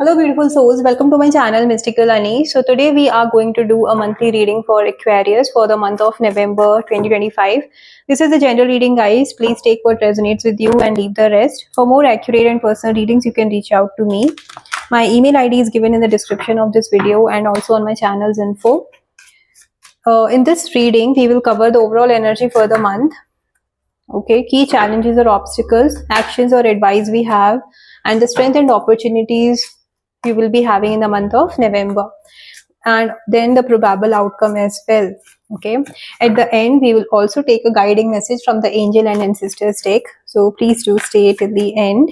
Hello, beautiful souls. Welcome to my channel, Mystical Ani. So, today we are going to do a monthly reading for Aquarius for the month of November 2025. This is a general reading, guys. Please take what resonates with you and leave the rest. For more accurate and personal readings, you can reach out to me. My email ID is given in the description of this video and also on my channel's info. In this reading, we will cover the overall energy for the month. Okay, key challenges or obstacles, actions or advice we have, and the strength and opportunities we will be having in the month of November, and then the probable outcome as well. Okay, at the end we will also take a guiding message from the angel and ancestors deck, so please do stay till the end.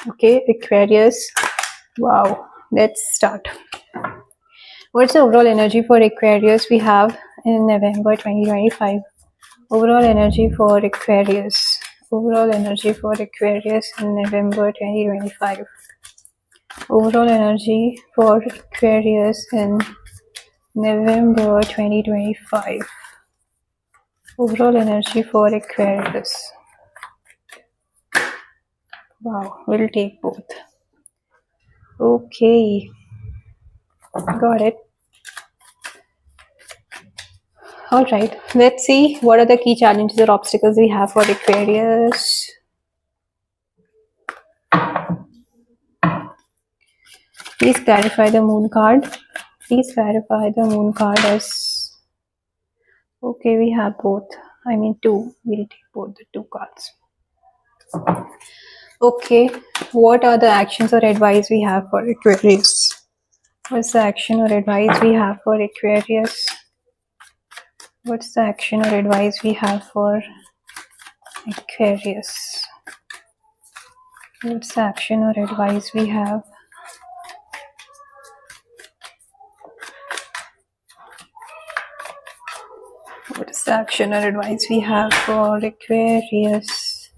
Okay, Aquarius. Wow, let's start. What's the overall energy for Aquarius we have in November 2025? Overall energy for Aquarius. Overall energy for Aquarius in November 2025. Overall energy for Aquarius in November 2025. Overall energy for Aquarius. Wow, we'll take both. Okay, got it. Alright, let's see what are the key challenges or obstacles we have for Aquarius. Please clarify the moon card. Please clarify the moon card as... Okay, we have both. I mean two. We'll take both the two cards. Okay, what are the actions or advice we have for Aquarius? What's the action or advice we have for Aquarius? What's the action or advice we have for Aquarius? What's the action or advice we have? What's the action or advice we have for Aquarius?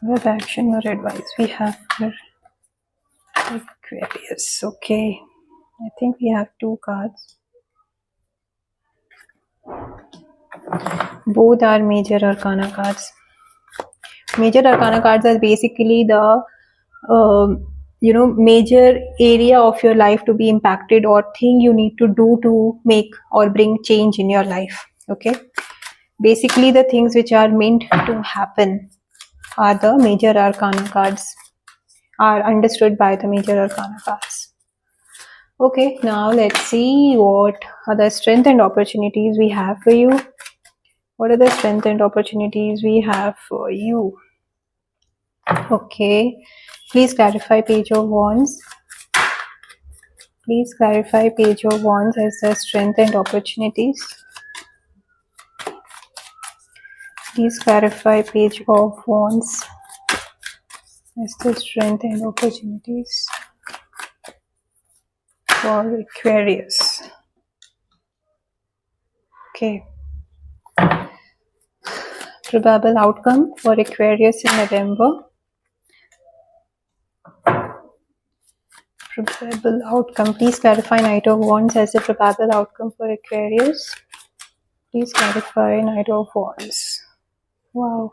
What action or advice we have for Aquarius? Okay, I think we have two cards. Both are major arcana cards. Major arcana cards are basically the major area of your life to be impacted, or thing you need to do to make or bring change in your life. Okay, basically the things which are meant to happen are the major arcana cards, are understood by the major arcana cards. Okay, now let's see what are the strength and opportunities we have for you. What are the strength and opportunities we have for you? Okay, please clarify Page of Wands. Please clarify Page of Wands as the strength and opportunities. Please clarify Page of Wands as the strength and opportunities for Aquarius. Okay. Probable outcome for Aquarius in November. Probable outcome. Please clarify Knight of Wands as the probable outcome for Aquarius. Please clarify Knight of Wands. Wow.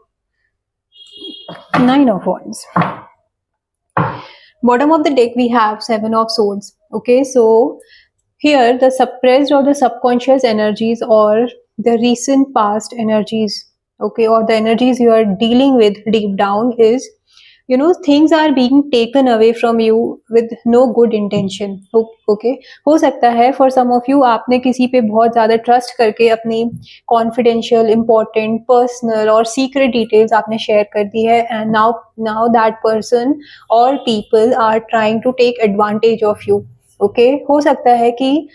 Nine of Wands. Bottom of the deck we have Seven of Swords. Okay, so here the suppressed or the subconscious energies, or the recent past energies, okay, or the energies you are dealing with deep down is, things are being taken away from you with no good intention. Okay, हो सकता है for some of you आपने किसी पे बहुत ज़्यादा trust करके अपनी confidential, important, personal और secret details आपने share कर दी है, and now that person or people are trying to take advantage of you. Okay, हो सकता है कि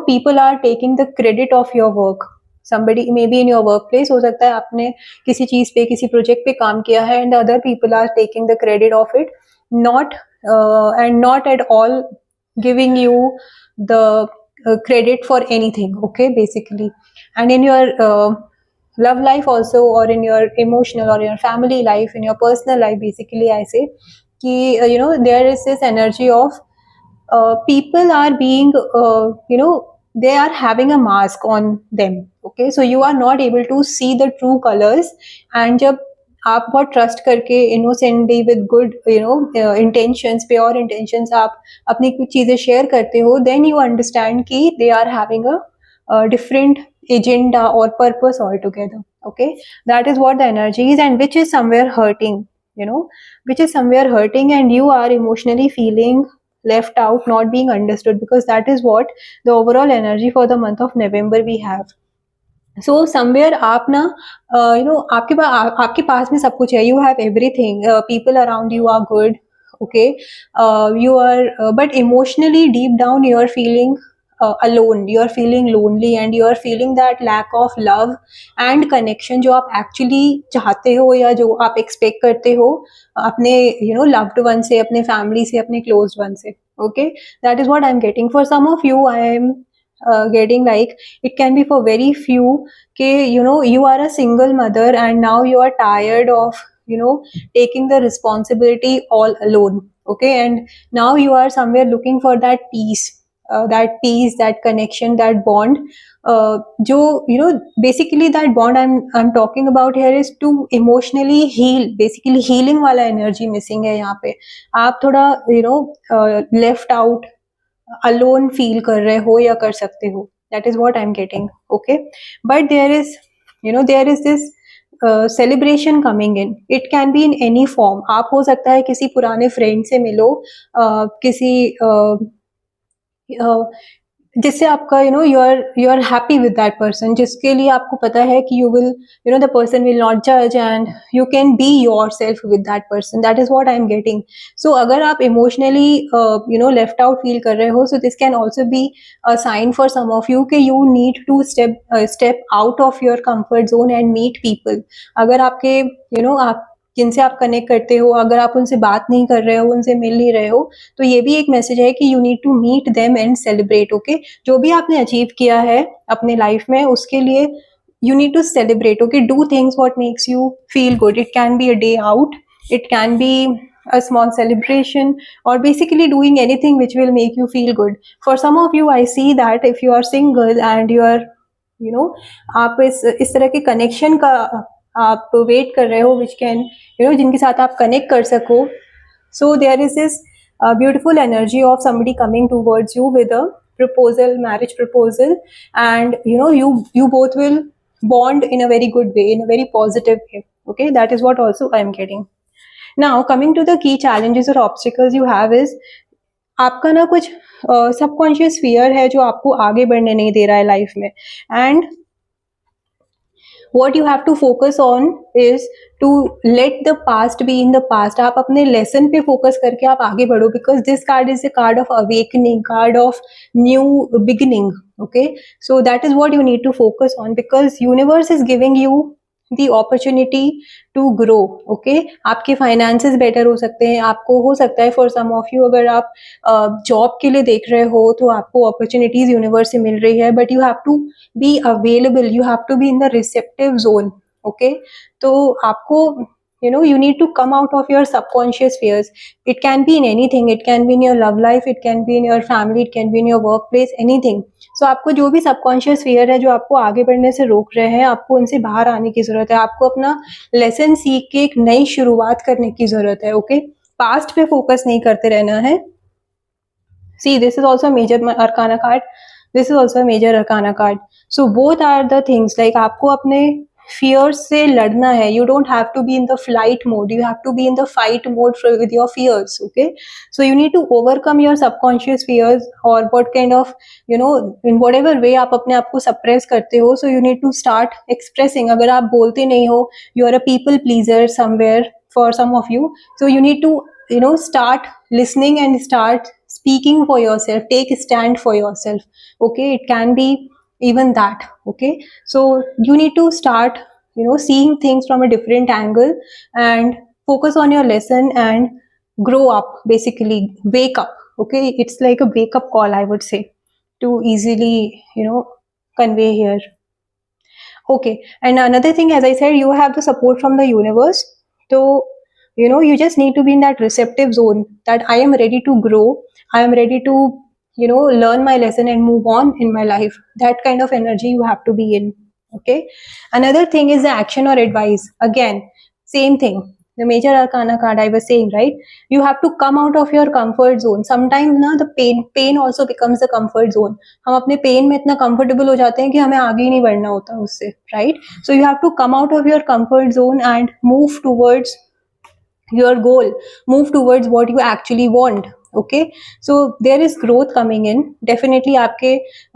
people are taking the credit of your work. Somebody maybe in your workplace, हो सकता है आपने किसी चीज पे, किसी प्रोजेक्ट पे काम किया है, and other people are taking the credit of it, not at all giving you the credit for anything. Okay, basically, and in your love life also, or in your emotional or your family life, in your personal life, basically I say कि there is this energy of people are being they are having a mask on them. Okay, so you are not able to see the true colors, and जब आप बहुत trust करके innocently with good intentions, pure intentions आप अपनी कुछ चीज़ें share करते हो, देन यू अंडरस्टैंड कि they are having a different agenda or purpose altogether. Okay, that is what the energy is, and which is somewhere hurting, which is somewhere hurting, and you are emotionally feeling left out, not being understood, because that is what the overall energy for the month of November we have. So somewhere आप ना आपके पास में सब कुछ है, you have everything, people around you are good, okay, you are but emotionally deep down you are feeling alone, you are feeling lonely, and you are feeling that lack of love and connection जो आप actually चाहते हो या जो आप expect करते हो अपने loved one से, अपने family से, अपने closed one से. Okay, that is what I am getting. For some of you I am getting like, it can be for very few, okay, you are a single mother and now you are tired of taking the responsibility all alone. Okay, and now you are somewhere looking for that peace, that connection, that bond, jo basically that bond I'm talking about here is to emotionally heal. Basically healing wala energy missing hai yahan pe. Aap thoda left out, alone feel कर रहे हो या कर सकते हो. That is what I'm getting. Okay, but there is this celebration coming in. It can be in any form. आप हो सकता है किसी पुराने फ्रेंड से मिलो, किसी जिससे आपका you are happy with that person, जिसके लिए आपको पता है कि you will the person will not जज and you can be yourself with that person. That is what I am getting. So अगर आप इमोशनली लेफ्ट आउट फील कर रहे हो, so this can also be a sign for some of you कि you need to step out of your comfort zone and meet people. अगर आपके आप जिनसे आप कनेक्ट करते हो, अगर आप उनसे बात नहीं कर रहे हो, उनसे मिल नहीं रहे हो, तो ये भी एक मैसेज है कि you need to meet them and celebrate. Okay, जो भी आपने अचीव किया है अपने लाइफ में, उसके लिए you need to celebrate. Okay, do things what makes you feel good. It can be a day out, it can be a small celebration, or basically doing anything which will make you feel good. For some of you, I see that if you are single and you are आप इस तरह के connection का आप wait कर रहे हो, which can जिनके साथ आप कनेक्ट कर सको. So there is this beautiful energy of somebody coming towards you with a proposal, marriage proposal, and you both will bond in a very good way, in a very positive way. Okay, that is what also I am getting. Now coming to the key challenges or obstacles you have is, आपका ना कुछ subconscious fear है जो आपको आगे बढ़ने नहीं दे रहा है लाइफ में. And what you have to focus on is to let the past be in the past. आप अपने lesson पे focus करके आप आगे बढ़ो, because this card is a card of awakening, card of new beginning. Okay, so that is what you need to focus on, because universe is giving you the opportunity to grow. Okay, आपके finances better हो सकते हैं. आपको हो सकता है for some of you, अगर आप job के लिए देख रहे हो तो आपको opportunities universe से मिल रही है, but you have to be available, you have to be in the receptive zone. Okay, तो आपको you need to come out of your subconscious fears. It can be in anything. It can be in your love life, it can be in your family, it can be in your workplace, anything. So आपको जो भी subconscious fear है जो आपको आगे बढ़ने से रोक रहे हैं, आपको उनसे बाहर आने की जरूरत है. आपको अपना लेसन सीख के एक नई शुरुआत करने की जरूरत है. ओके, पास्ट पे फोकस नहीं करते रहना है. See, this is also a major arcana card, this is also a major arcana card. So both are the things, like आपको अपने fears से लड़ना है. You don't have to be in the flight mode, you have to be in the fight mode with your fears. Okay, so you need to overcome your subconscious fears, or what kind of in whatever way आप अपने आप को suppress करते हो. So you need to start expressing. अगर आप बोलते नहीं हो, you are a people pleaser somewhere for some of you, so you need to start listening and start speaking for yourself. Take a stand for yourself. Okay, it can be even that. Okay, so you need to start seeing things from a different angle and focus on your lesson and grow up. Basically wake up. Okay, it's like a wake up call, I would say, to easily convey here. Okay, and another thing, as I said, you have the support from the universe. So you just need to be in that receptive zone, that I am ready to grow, I am ready to learn my lesson and move on in my life. That kind of energy you have to be in. Okay, another thing is the action or advice. Again, Same thing, the major arcana card I was saying, right? You have to come out of your comfort zone. Sometimes na the pain also becomes the comfort zone. हम अपने pain में इतना comfortable हो जाते हैं कि हमें आगे ही नहीं बढ़ना होता उससे, right? So you have to come out of your comfort zone and move towards your goal, move towards what you actually want. Okay, so there is growth coming in. Definitely आपके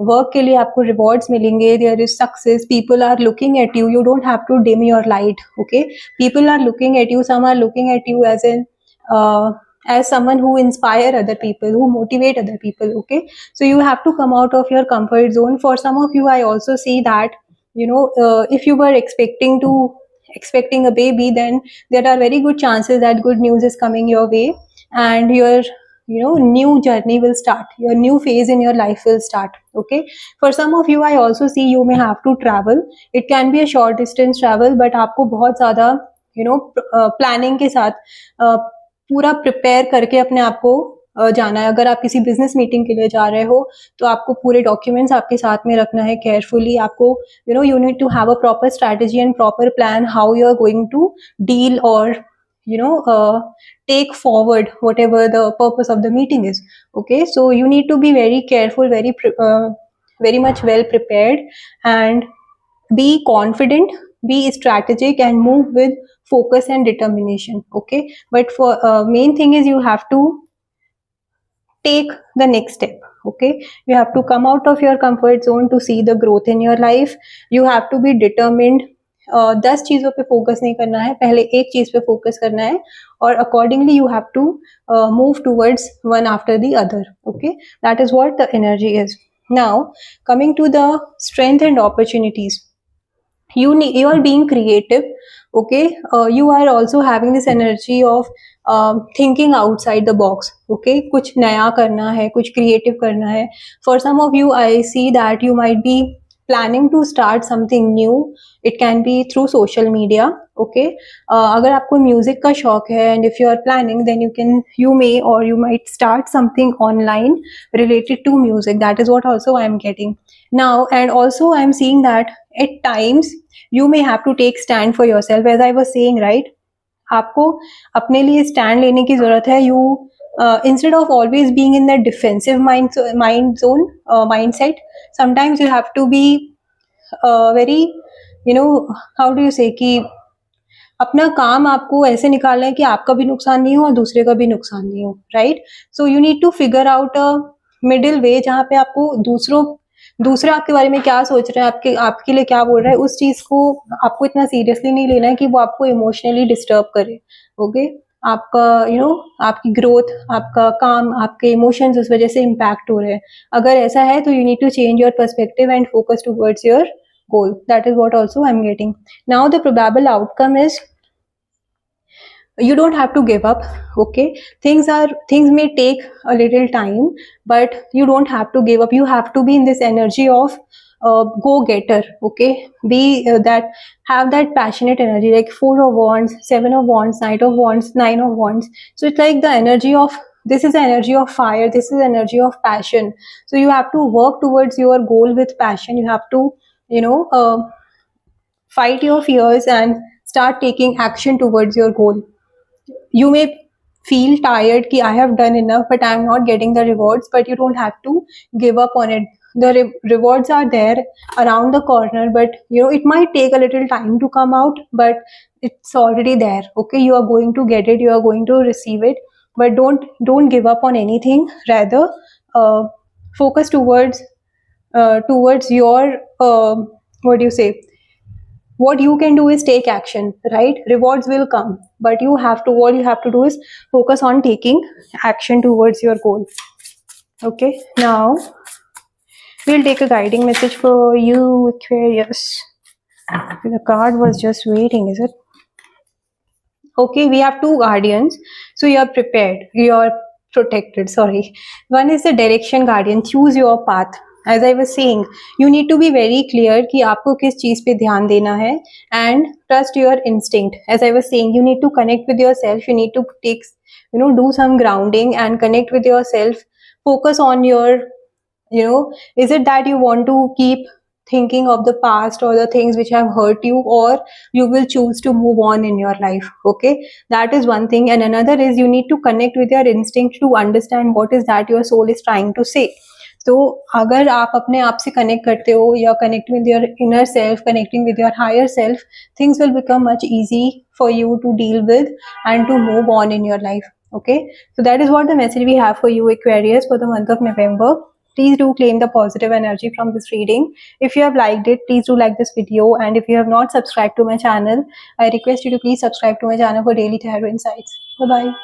work के लिए आपको rewards मिलेंगे. There is success. People are looking at you. You don't have to dim your light. Okay, people are looking at you. Some are looking at you as someone who inspire other people, who motivate other people. Okay, so you have to come out of your comfort zone. For some of you, I also see that, you know, if you were expecting a baby, then there are very good chances that good news is coming your way, and your, you know, new journey will start. Your new phase in your life will start. Okay, for some of you, I also see you may have to travel. It can be a short distance travel, but आपको बहुत ज़्यादा, you know, planning के साथ पूरा prepare करके अपने आप को जाना है. अगर आप किसी बिजनेस मीटिंग के लिए जा रहे हो तो आपको पूरे डॉक्यूमेंट्स आपके साथ में रखना है केयरफुली. आपको, you know, you need to have a proper strategy and proper plan how you are going to deal or, you know, take forward whatever the purpose of the meeting is. Okay, so you need to be very careful, very much well prepared, and be confident, be strategic, and move with focus and determination. Okay, but for main thing is you have to take the next step. Okay, you have to come out of your comfort zone to see the growth in your life. You have to be determined. 10 चीजों पे focus नहीं करना है, पहले एक चीज पे focus करना है, और accordingly you have to move towards one after the other. Okay, that is what the energy is. Now coming to the strength and opportunities. You are being creative. Okay, you are also having this energy of thinking outside the box. Okay, कुछ नया करना है, कुछ creative करना है. For some of you, I see that you might be planning to start something new. It can be through social media. Okay, अगर आपको music का शौक है, and if you are planning, then you might start something online related to music. That is what also I am getting now. And also I am seeing that at times you may have to take stand for yourself, as I was saying, right? आपको अपने लिए stand लेने की जरूरत है. You instead of always being in that defensive mindset, sometimes you have to be very, you know, how do you say, कि अपना काम आपको ऐसे निकालना है कि आपका भी नुकसान नहीं हो और दूसरे का भी नुकसान नहीं हो, right? So you need to figure out a middle way, जहाँ पे आपको दूसरे आपके बारे में क्या सोच रहे हैं, आपके लिए क्या बोल रहा है, उस चीज को आपको इतना सीरियसली नहीं लेना है कि वो आपको इमोशनली डिस्टर्ब करे. ओके, आपका, यू नो, आपकी ग्रोथ, आपका काम, आपके इमोशंस उस वजह से इम्पैक्ट हो रहे हैं. अगर ऐसा है तो you need to change your perspective and focus towards your goal. That is what also I'm getting. Now the probable outcome is you don't have to give up. Okay, things may take a little time, but you don't have to give up. You have to be in this energy of go-getter. Okay, be have that passionate energy, like 4 of Wands, 7 of Wands, Knight of Wands, 9 of Wands. So it's like the energy of, this is the energy of fire, this is the energy of passion. So you have to work towards your goal with passion. You have to, you know, fight your fears and start taking action towards your goal. You may feel tired ki I have done enough but I am not getting the rewards, but you don't have to give up on it. The rewards are there around the corner, but you know, it might take a little time to come out, but it's already there. Okay, you are going to get it, you are going to receive it, but don't give up on anything. Rather focus towards your what do you say, what you can do is take action, right? Rewards will come, but all you have to do is focus on taking action towards your goal. Okay, now we'll take a guiding message for you, Aquarius. The card was just waiting, is it? Okay, we have 2 guardians, so you are prepared, you are protected. Sorry, one is the direction guardian. Choose your path. As I was saying, you need to be very clear कि आपको किस चीज पे ध्यान देना है, and trust your instinct. As I was saying, you need to connect with yourself. You need to take, you know, do some grounding and connect with yourself. Focus on your, you know, is it that you want to keep thinking of the past or the things which have hurt you, or you will choose to move on in your life. Okay, that is one thing. And another is you need to connect with your instinct to understand what is that your soul is trying to say. तो अगर आप अपने आप से connect करते हो या connect with your inner self, connecting with your higher self, things will become much easy for you to deal with and to move on in your life. Okay, so that is what the message we have for you, Aquarius, for the month of November. Please do claim the positive energy from this reading. If you have liked it, please do like this video, and if you have not subscribed to my channel, I request you to please subscribe to my channel for daily tarot insights. Bye bye.